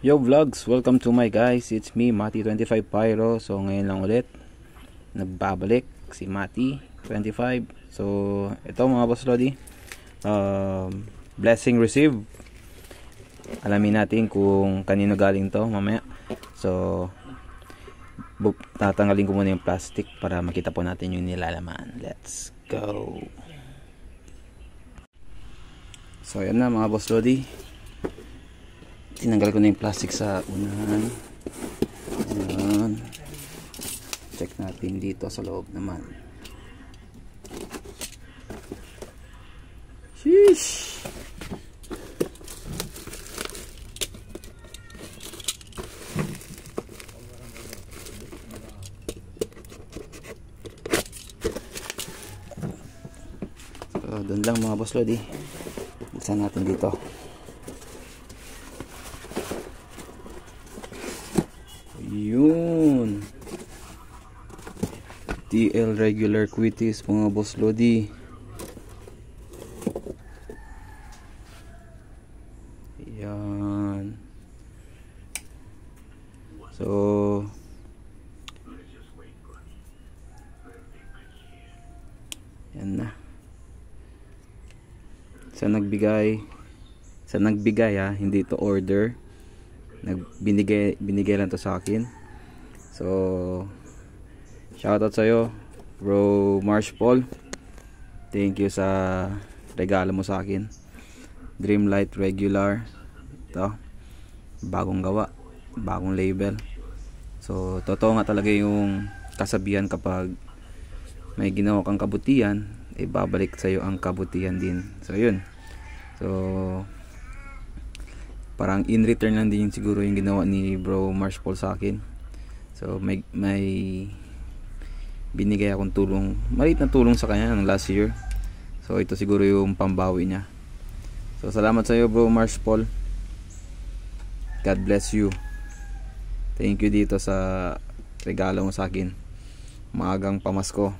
Yo vlogs, welcome to my guys. It's me, Mati25 Pyro. So ngayon lang ulit nagbabalik si Mati25. So ito mga boss Lodi, blessing received. Alamin natin kung kanino galing to mamaya. So tatanggalin ko muna yung plastic para makita po natin yung nilalaman. Let's go. So ayan na mga boss Lodi, tinanggal ko na yung plastic sa unahan. Ayan. Check natin dito sa loob naman. Sheesh! So doon lang mga boss Lodi, buksan natin dito. Yun, TL regular quitis mga boss Lodi. Yan. So yan na. Sa nagbigay ha, hindi to order. Binigay lang to sa akin. So shoutout sa iyo bro Marsh Paul, thank you sa regalo mo sa akin. Dreamlight regular, ito bagong gawa, bagong label. So totoo nga talaga yung kasabihan, kapag may ginawa kang kabutihan, babalik sa iyo ang kabutihan din. So yun, so parang in return lang din siguro yung ginawa ni bro Marsh Paul sa akin. So may binigay akong tulong, maliit na tulong sa kanya ng last year. So ito siguro yung pambawi niya. So salamat sa iyo bro Marsh Paul, God bless you. Thank you dito sa regalo mo sa akin, maagang pamasko.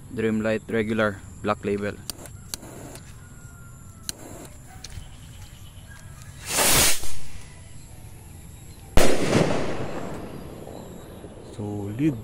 Dreamlight regular black label. Solid.